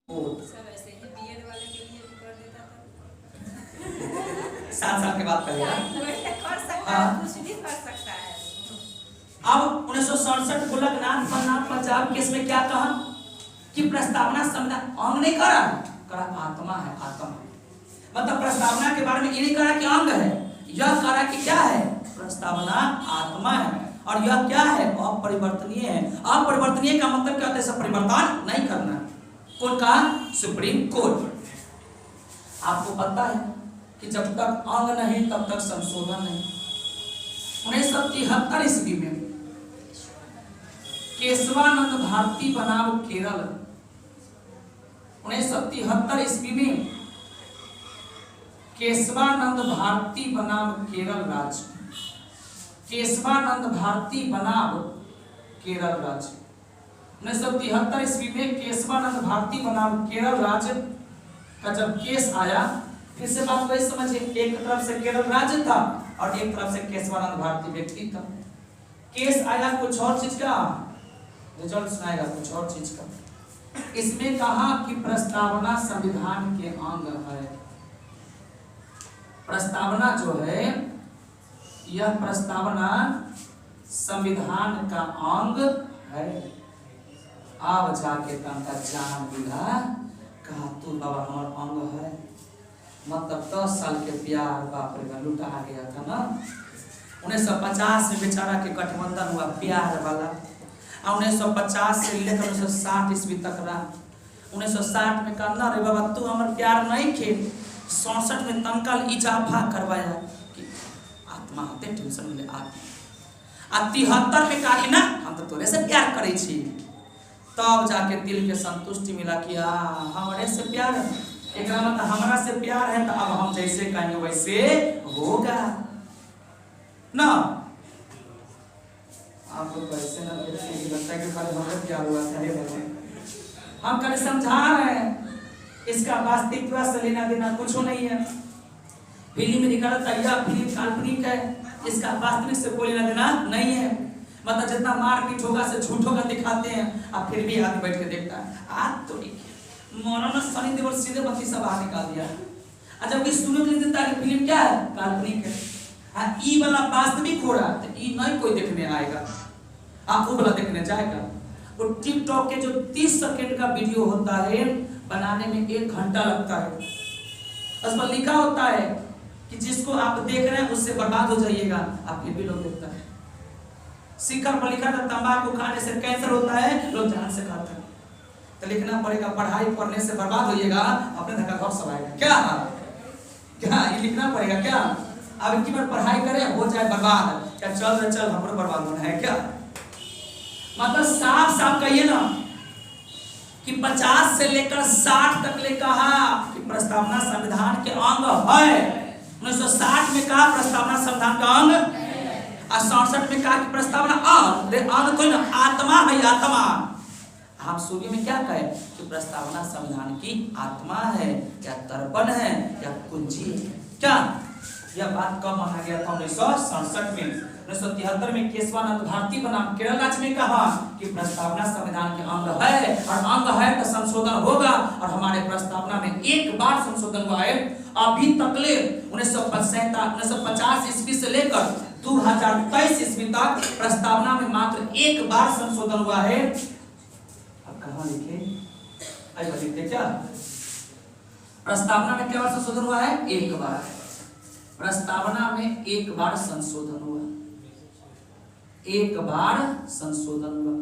Sir ऐसे ही BEd वाले के लिए भी कर देता था। 7 साल के बाद करेगा। कर सकता है, कुछ भी कर सकता है। अब 1967 गोलकनाथ बलनाथ पंजाब केस में क्या कहा कि प्रस्तावना संविधान अंग नहीं करा आत्मा है। आत्मा मतलब प्रस्तावना के बारे में ये नहीं कहा कि अंग है, यह कहा कि क्या है, प्रस्तावना आत्मा है और यह क्या है, अपरिवर्तनीय है। अपरिवर्तनीय का मतलब क्या होता है, इसका परिवर्तन नहीं करना। कौन कहा, सुप्रीम कोर्ट। आपको पता है कि जब तक अंग नहीं तब तक संशोधन नहीं। 1973 ईस्वी में केशवानंद भारती बनाम केरल, 1973 ईस्वी में केशवानंद भारती बनाम केरल राज्य, केशवानंद भारती बनाम केरल राज्य, 1973 ईस्वी में केशवानंद भारती बनाम केरल राज्य का जब केस आया, फिर से बात वही समझिए, एक तरफ से केरल राज्य था और एक तरफ से केशवानंद भारती व्यक्ति था। केस आया कुछ और चीज का, रिजल्ट सुनाएगा कुछ और चीज का। इसमें कहा कि प्रस्तावना संविधान के अंग है। प्रस्तावना जो है, यह प्रस्तावना संविधान का अंग है। अब जाके तनका जान बिला कहा तू बाबा हमार अंग है। मतलब 10 साल के प्यार बाप रे लुटा गया था ना। 1950 में बेचारा के गठबंधन हुआ प्यार वाला, 1950 से लेकर 1960 ईस्वी तक रहा। 1960 में कहना रे बाबा तू हमार प्यार नहीं खे, 67 में तंकल इजाफा करवाया कि आत्मा होते टेंशन मिले आत्मा। 73 में कहा कि ना हम तो तोरे से प्यार करे छी, तब जाके दिल के संतुष्टि मिला कि हमारे से प्यार है, एक मतलब हमारा से प्यार है तो अब हम जैसे कहेंगे वैसे होगा ना। आपको कैसे ना लगता है कि हमें प्यार हुआ था, हम कल समझा रहे हैं इसका वास्तविकता से लेना देना कुछ नहीं है। फिल्म में दिखाता यह फिल्म काल्पनिक है, इसका वास्तविक से कोई लेना देना नहीं है। मतलब जितना मारपीट होगा से झूठ होगा दिखाते हैं, अब फिर भी आदमी बैठ के देखता है आज तो मौलाना सनी देओल सीधे बत्ती सब बाहर निकाल दिया। अच्छा वो सुनो के देता है फिल्म क्या है, काल्पनिक है। हाँ ई वाला वास्तविक हो रहा है, ई नहीं कोई देखने आएगा, आप वो वाला देखने जाएगा। वो टिकटॉक के जो 30 सेकंड का वीडियो होता है बनाने में 1 घंटा लगता है। उस पर लिखा होता है कि जिसको आप देख रहे हैं उससे बर्बाद हो जाइएगा, आप फिर भी लोग देखता है। शिखर पर लिखा था तंबाकू खाने से कैंसर होता है, लोग जान से खाते हैं। तो लिखना पड़ेगा पढ़ाई पढ़ने से बर्बाद होइएगा, अपने धक्का घर सब आएगा। क्या ये लिखना पड़ेगा क्या, अब एक बार पढ़ाई करें हो जाए बर्बाद, क्या चल हमरो बर्बाद होना है क्या। मतलब साफ कहिए ना कि 50 से लेकर 60 तक ले कहा कि प्रस्तावना संविधान के अंग है। 1960 में कहा प्रस्तावना संविधान का अंग, और 67 में कहा कि प्रस्तावना अंग कोई ना आत्मा है। आत्मा आप सूर्य में क्या कहे कि प्रस्तावना संविधान की आत्मा है या तर्पण है या कुंजी है। क्या यह बात कब माना गया था, 1967 में। 1973 में केशवानंद भारती बनाम केरल राज्य में कहा कि प्रस्तावना संविधान के अंग है और अंग है तो संशोधन होगा, और हमारे प्रस्तावना में 1 बार संशोधन हुआ है। अभी तक ले 1950 ईस्वी से लेकर 2023 ईस्वी तक प्रस्तावना में मात्र 1 बार संशोधन हुआ है। अब कहां लिखे, आइए लिखते क्या, प्रस्तावना में क्या बार संशोधन हुआ है, 1 बार। प्रस्तावना में 1 बार संशोधन हुआ, 1 बार संशोधन हुआ।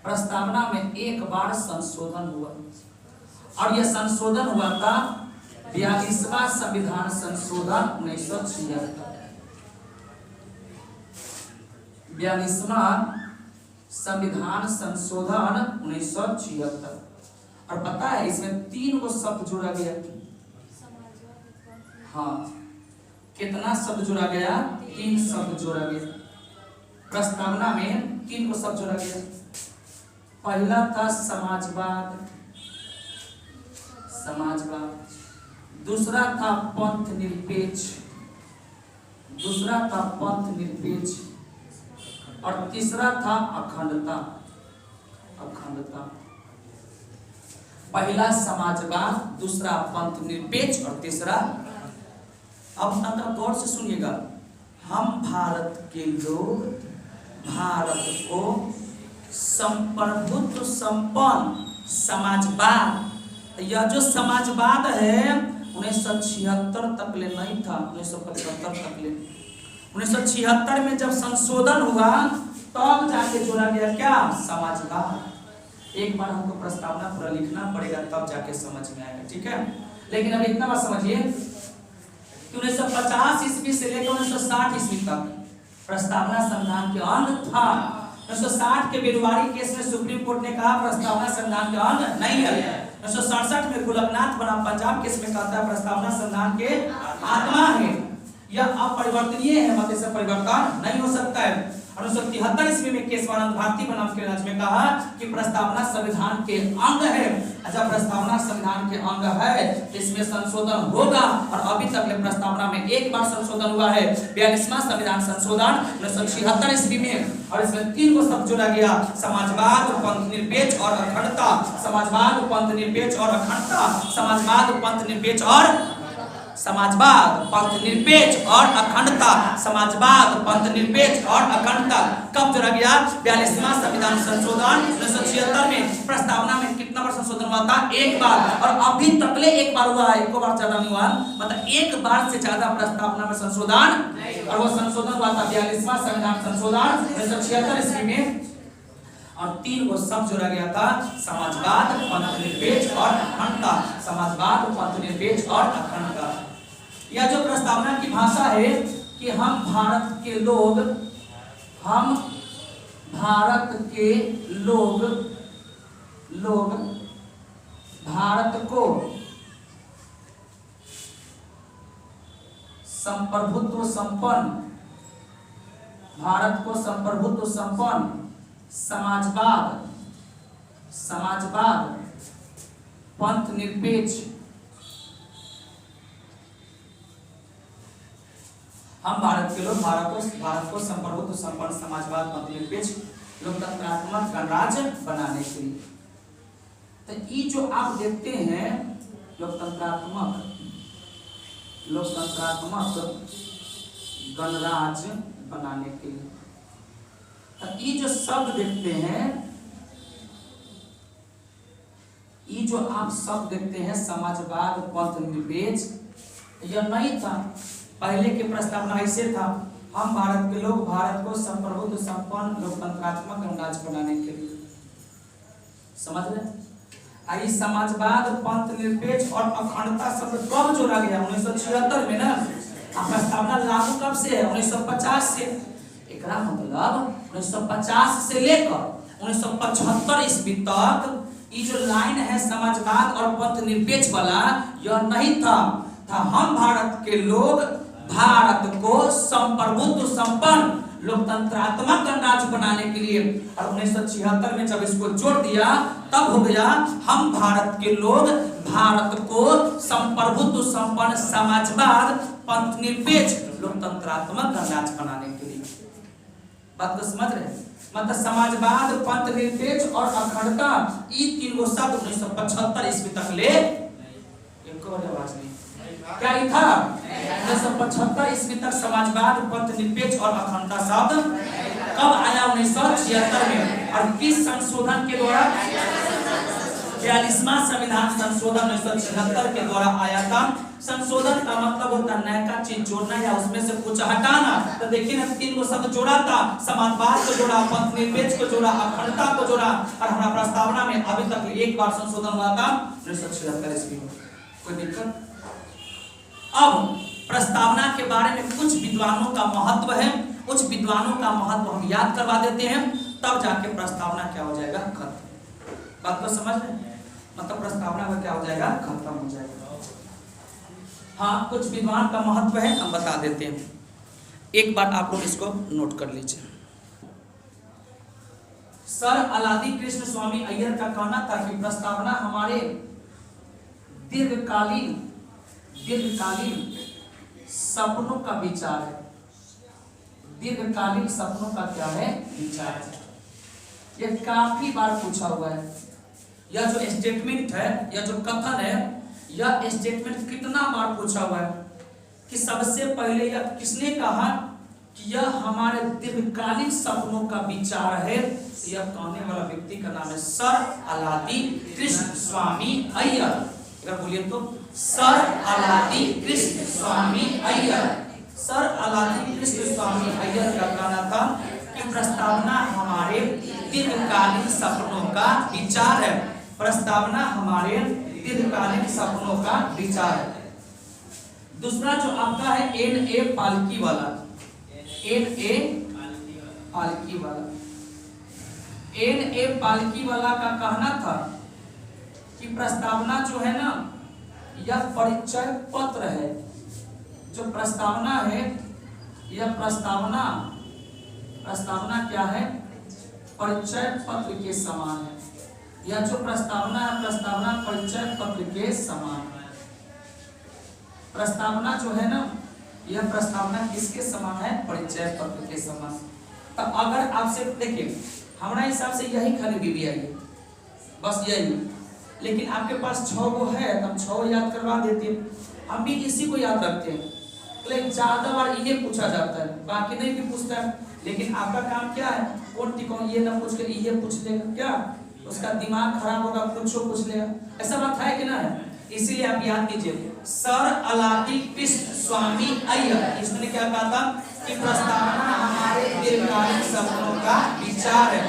प्रस्तावना में 1 बार संशोधन हुआ, और यह संशोधन हुआ था 42वां संविधान संशोधन 1976। 42वां संविधान संशोधन 1976। और पता है इसमें 3 गो शब्द जोड़ा गया। हाँ कितना शब्द जोड़ा गया, 3 शब्द जोड़ा गया। प्रस्तावना में 3 को शब्द जोड़ा गया। पहला था समाजवाद, दूसरा था पंथ निरपेक्ष, और तीसरा था अखंडता। पहला समाजवाद, दूसरा पंथ निरपेक्ष और तीसरा। अब अंदर गौर से सुनिएगा, हम भारत के लोग भारत को संप्रभुत्व संपन्न समाजवाद, यह जो समाजवाद है 1976 तक ले नहीं था, 1975 तक ले। 1976 में जब संशोधन हुआ तब जाके जोड़ा गया क्या, समाजवाद। एक बार हमको प्रस्तावना पूरा लिखना पड़ेगा तब जाके समझ में आएगा, ठीक है। लेकिन अब इतना बात समझिए कि 1950 ईस्वी से लेकर 1960 ईस्वी तक प्रस्तावना संविधान के अंग था। 1960 के बेरुवारी केस में सुप्रीम कोर्ट ने कहा प्रस्तावना संविधान के अंग नहीं है। 1967 में गोलकनाथ बनाम पंजाब केस में कहता है प्रस्तावना संविधान के आत्मा है, यह अपरिवर्तनीय है, मत इससे परिवर्तन नहीं हो सकता है। 1973 ईस्वी में केशवानंद भारती बनाम के राज्य में कहा कि प्रस्तावना संविधान के अंग है। जब प्रस्तावना संविधान के अंग है तो इसमें संशोधन होगा, और अभी तक ले प्रस्तावना में एक बार संशोधन हुआ है, 42वां संविधान संशोधन 1976 ईस्वी में, और इसमें 3 को शब्द जोड़ा गया, समाजवाद, पंथ निरपेक्ष और अखंडता। समाजवाद, पंथ निरपेक्ष और अखंडता। समाजवाद, पंथ निरपेक्ष और समाजवाद, पंथ निरपेक्ष और अखंडता। समाजवाद, पंथ निरपेक्ष और अखंडता कब जोड़ा गया, 42वां संविधान संशोधन 1976 में। प्रस्तावना में कितना बार संशोधन हुआ था, एक बार, और अभी तक ले एक बार हुआ है, एक बार ज्यादा नहीं हुआ, मतलब एक बार से ज्यादा प्रस्तावना में संशोधन, और वो संशोधन हुआ था 42वां संविधान संशोधन 1976 ईस्वी में, और 3 को शब्द जोड़ा गया था, समाजवाद, पंथ निरपेक्ष और अखंडता। समाजवाद, पंथ निरपेक्ष और अखंडता। यह जो प्रस्तावना की भाषा है कि हम भारत के लोग भारत को संप्रभुत्व संपन्न समाजवाद, पंथ निरपेक्ष, हम भारत के लोग भारत को संप्रभुत्व संपन्न समाजवाद, पंथ निरपेक्ष, लोकतंत्रात्मक गणराज्य बनाने के लिए। तो ये जो आप देखते हैं लोकतंत्रात्मक गणराज्य बनाने के लिए, तो ये जो शब्द देखते हैं, ये जो आप शब्द देखते हैं समाजवाद, पंथ निरपेक्ष, यह नहीं था। पहले की प्रस्तावना ऐसे था, हम भारत के लोग भारत को संप्रभुत्व संपन्न लोकतंत्रात्मक गणराज्य बनाने के लिए। समझ रहे? आई समाजवाद, पंथ निरपेक्ष और अखंडता शब्द कब जोड़ा गया, 1976 में ना। प्रस्तावना लागू कब से है, 1950 से। एकरा मतलब 1950 से लेकर 1975 ईस्वी तक ये जो लाइन है समाजवाद और पंथ निरपेक्ष वाला, यह नहीं था। हम भारत के लोग भारत को संप्रभुत्व संपन्न लोकतंत्रात्मक गणराज्य बनाने के लिए, और 1976 में जब इसको जोड़ दिया तब हो गया हम भारत के लोग भारत को संप्रभुत्व संपन्न समाजवाद, पंथ निरपेक्ष, लोकतंत्रात्मक गणराज्य बनाने के लिए। बात को समझ रहे? मतलब समाजवाद, पंथ निरपेक्ष और अखंडता, ये 3 को शब्द 1975 ईस्वी तक ले, एक और आवाज नहीं, क्या ये था? 1975 ईस्वी तक समाजवाद, पंथ निरपेक्ष और अखंडता शब्द कब आया, 1976 में। और किस संशोधन के द्वारा, 42वां संविधान संशोधन 1976 के द्वारा आया था। संशोधन का मतलब होता है नया चीज जोड़ना या उसमें से कुछ हटाना। तो देखिए ना, 3 को शब्द जोड़ा था, समाजवाद को जोड़ा, पंथ निरपेक्ष को जोड़ा, अखंडता को जोड़ा, और हमारा प्रस्तावना में अभी तक एक बार संशोधन हुआ था 1976 ईस्वी में। कोई दिक्कत? अब प्रस्तावना के बारे में कुछ विद्वानों का महत्व है, कुछ विद्वानों का महत्व हम याद करवा देते हैं, तब जाके प्रस्तावना क्या हो जाएगा, खत्म। बात को समझ रहे हैं? मतलब प्रस्तावना का क्या हो जाएगा, खत्म हो जाएगा। हाँ, कुछ विद्वान का महत्व है, हम बता देते हैं। एक बात आप लोग इसको नोट कर लीजिए। सर अलादी कृष्ण स्वामी अय्यर का कहना था कि प्रस्तावना हमारे दीर्घकालीन सपनों का विचार है। दीर्घकालीन सपनों का क्या है, विचार है। यह काफी बार पूछा हुआ है। यह जो स्टेटमेंट है, यह जो कथन है, यह स्टेटमेंट कितना बार पूछा हुआ है कि सबसे पहले यह किसने कहा कि यह हमारे दीर्घकालीन सपनों का विचार है। यह कहने वाला व्यक्ति का नाम है सर अलादी कृष्ण स्वामी अय्यर। अगर बोलिए तो सर अलादी कृष्ण स्वामी अय्यर। सर अलादी कृष्ण स्वामी अय्यर का कहना था कि प्रस्तावना हमारे दीर्घकालीन सपनों का विचार है। प्रस्तावना हमारे दीर्घकालीन सपनों का विचार है। दूसरा जो आपका है N.A. पालकी वाला, N.A. पालकी वाला, N.A. पालकी वाला का कहना था कि प्रस्तावना जो है ना, यह परिचय पत्र है। जो प्रस्तावना है, यह प्रस्तावना क्या है? परिचय पत्र के समान है। यह जो प्रस्तावना है, प्रस्तावना परिचय पत्र के समान है। प्रस्तावना जो है ना, यह प्रस्तावना किसके समान है? परिचय पत्र के समान। तो अगर आपसे देखिए, हमारा हिसाब से यही खाली बीबी आई है, बस यही। लेकिन आपके पास 6 गो है, तब 6 याद करवा देते हैं। हम भी इसी को याद रखते हैं, लेकिन ज्यादा बार ये पूछा जाता है, बाकी नहीं भी पूछता है। लेकिन आपका काम क्या है? कौन टिकॉन ये ना पूछ के ये पूछ लेगा क्या? उसका दिमाग खराब होगा, कुछ पूछ लेगा। ऐसा बात है कि ना है? इसीलिए आप याद कीजिए, सर अलादी कृष्ण स्वामी अय्यर, इसने क्या कहा था कि प्रस्तावना हमारे दीर्घकालीन सपनों का विचार है।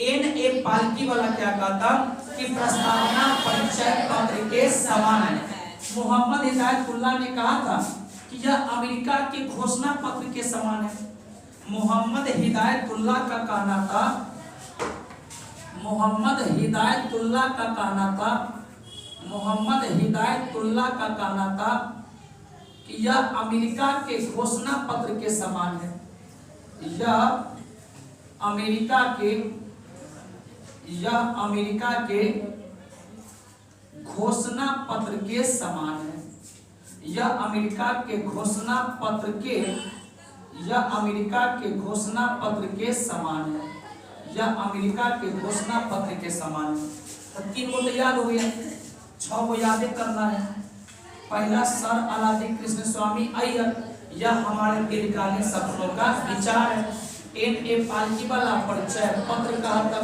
N.A. पालकी वाला क्या कहा था कि प्रस्तावना परिचय पत्र के समान है। मोहम्मद हिदायतुल्लाह ने कहा था कि यह अमेरिका के घोषणा पत्र के समान है। मोहम्मद हिदायतुल्लाह का कहना था, मोहम्मद हिदायतुल्लाह का कहना था, मोहम्मद हिदायतुल्लाह का कहना था कि यह अमेरिका के घोषणा पत्र के समान है। यह अमेरिका के घोषणा पत्र के समान है। यह अमेरिका के घोषणा पत्र के, यह अमेरिका के घोषणा पत्र के समान है। यह अमेरिका के घोषणा पत्र के समान है। तो 3 को तो याद हो गया, 6 को याद करना है। पहला सर अलादी कृष्ण स्वामी अय्यर, यह हमारे दीर्घकालीन सपनों का विचार है। N.A. पालकी वाला परिचय पत्र कहा था।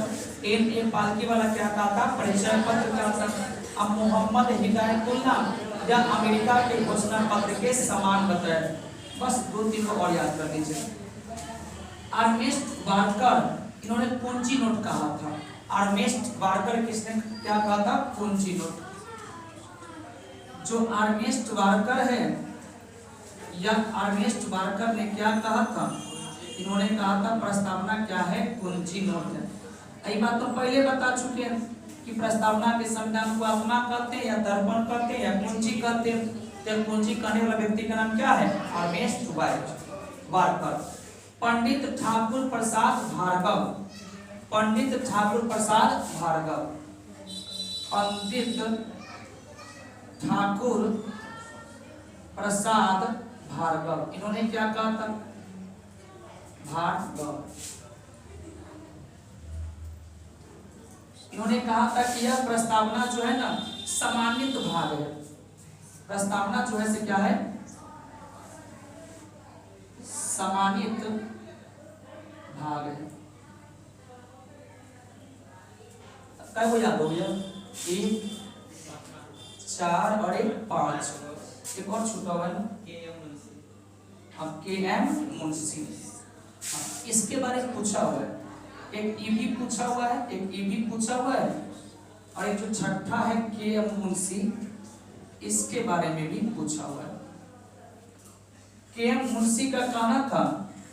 N.A. पालकी वाला क्या कहा था? परिचय पत्र कहा था। अब मोहम्मद हिदायतुल्लाह यह अमेरिका के घोषणा पत्र के समान बताया। बस 2-3 को और याद कर लीजिए। अर्नेस्ट बार्कर, इन्होंने कुंजी नोट कहा था। अर्नेस्ट बार्कर किसने क्या कहा था? कुंजी नोट। जो अर्नेस्ट बार्कर है, यह अर्नेस्ट बार्कर ने क्या कहा था? इन्होंने कहा था प्रस्तावना क्या है? कुंजी नोट है। यही बात तो पहले बता चुके हैं कि प्रस्तावना के संविधान को आत्मा कहते हैं या दर्पण कहते हैं या कुंजी कहते हैं। तो कुंजी कहने वाला व्यक्ति का नाम क्या है? Ernest Barker. पंडित ठाकुर प्रसाद भार्गव, पंडित ठाकुर प्रसाद भार्गव, पंडित ठाकुर प्रसाद भार्गव, इन्होंने क्या कहा था? भार्गव, इन्होंने कहा था कि यह प्रस्तावना जो है ना, समानित भाग है। प्रस्तावना जो है से क्या है? समानित भाग है। क्या हो याद हो गया? 1, 4 और 1, 5। एक और छूटा हुआ है ना, अब K.M. मुंशी। इसके बारे में पूछा हुआ है। एक ईवी पूछा हुआ है, एक ईवी पूछा हुआ है, और एक जो छठा है K.M. मुंशी, इसके बारे में भी पूछा हुआ है। K.M. मुंशी का कहना था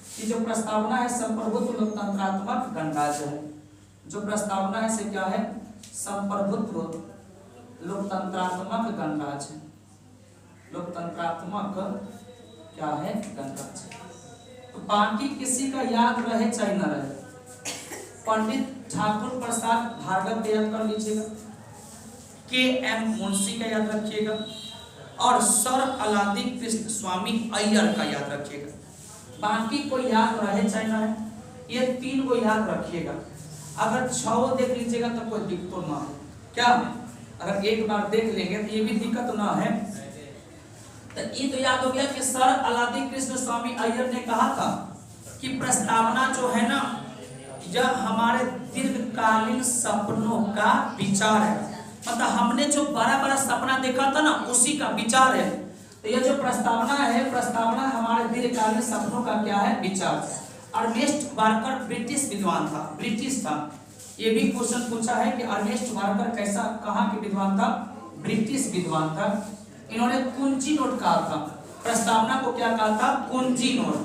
कि जो प्रस्तावना है संप्रभुत्व लोकतंत्रात्मक गणराज्य है। जो प्रस्तावना है से क्या है? संप्रभुत्व लोकतंत्रात्मक गणराज्य। लोकतंत्रात्मक क्या है? गणराज्य। तो बाकी किसी का याद रहे चाहे न रहे, पंडित ठाकुर प्रसाद भार्गव का याद कर लीजिएगा, K.M. मुंशी का याद रखिएगा, और सर अलादी कृष्ण स्वामी अय्यर का याद रखिएगा। बाकी कोई याद रहे चाहे न रहे, ये 3 को याद रखिएगा। अगर 6 देख लीजिएगा तो कोई दिक्कत ना हो, क्या अगर एक बार देख लेंगे तो ये भी दिक्कत ना है। तो ये तो याद हो गया कि सर अलादी कृष्ण स्वामी अय्यर ने कहा था कि प्रस्तावना जो है ना यह हमारे दीर्घकालीन सपनों का विचार है। मतलब हमने जो बड़ा बड़ा सपना देखा था ना उसी का विचार है। तो यह जो प्रस्तावना है, प्रस्तावना हमारे दीर्घकालीन सपनों का क्या है, विचार। अर्नेस्ट बार्कर ब्रिटिश विद्वान था, ब्रिटिश था। ये भी क्वेश्चन पूछा है कि अर्नेस्ट बार्कर कैसा, कहाँ के विद्वान था, ब्रिटिश विद्वान था। इन्होंने कुंजी नोट कहा था, प्रस्तावना को क्या कहा था, कुंजी नोट।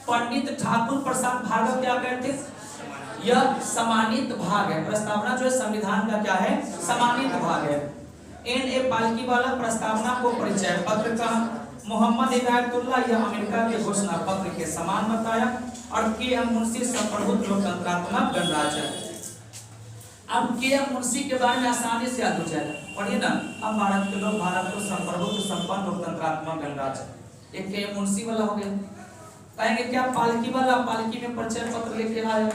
पंडित ठाकुर प्रसाद भार्गव क्या कहते, यह समानित भाग है। प्रस्तावना जो है संविधान का क्या है, समानित भाग है। N.A. पालकीवाला प्रस्तावना को परिचय पत्र का, मोहम्मद हिदायतुल्लाह यह अमेरिका के घोषणा पत्र के समान बताया, और K.M. मुंशी संप्रभुत्व लोकतंत्रात्मक गणराज्य। अब K.M. मुंशी के बारे में आसानी से याद हो जाएगा, पढ़िए ना। हम भारत के लोग भारत को संप्रभुत्व संपन्न लोकतंत्रात्मक गणराज्य, एक K.M. मुंशी वाला हो गया। कहेंगे क्या, पालकी वाला, पालकी में परिचय पत्र लेके आया,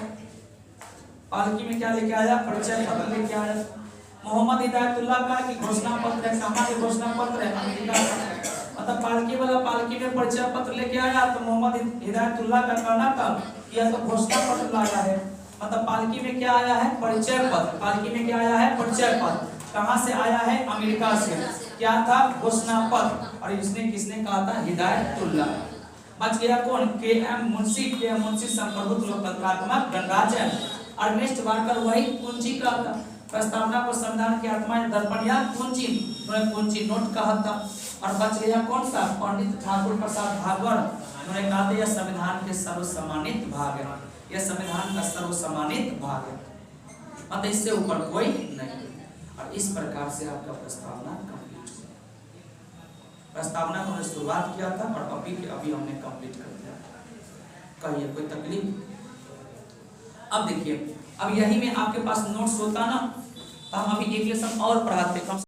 पालकी में क्या लेके आया, परिचय पत्र लेके आया। मोहम्मद हिदायतुल्लाह का कि घोषणा पत्र है, कहाँ के घोषणा पत्र है, अमेरिका का। मतलब पालकी वाला पालकी में परिचय पत्र लेके आया, तो मोहम्मद हिदायतुल्लाह का कहना था कि यह तो घोषणा पत्र लाया है। मतलब पालकी में क्या आया है, परिचय पत्र। पालकी में क्या आया है, परिचय पत्र। कहाँ से आया है, अमेरिका से। क्या था, घोषणा पत्र। और इसने किसने कहा था, हिदायतुल्लाह। बच गया कौन, K.M. मुंशी। K.M. मुंशी संप्रभुत्व लोकतंत्रात्मक गणराज्य। अर्नेस्ट बार्कर वही कुंजी का था, प्रस्तावना को संविधान की आत्मा दर्पण या कुंजी, उन्होंने कुंजी नोट कहा था। और बच गया कौन सा, पंडित ठाकुर प्रसाद भार्गव, उन्होंने कहा था यह संविधान के सर्वसम्मानित भाग है, यह संविधान का सर्वसम्मानित भाग है, मतलब इससे ऊपर कोई नहीं। और इस प्रकार से आपका प्रस्तावना कंप्लीट हुआ। प्रस्तावना को हमने शुरुआत किया था और अभी हमने कंप्लीट कर दिया। कहिए कोई तकलीफ। अब देखिए, अब यही में आपके पास नोट्स होता ना, तो हम अभी एक लेसन और पढ़ाते।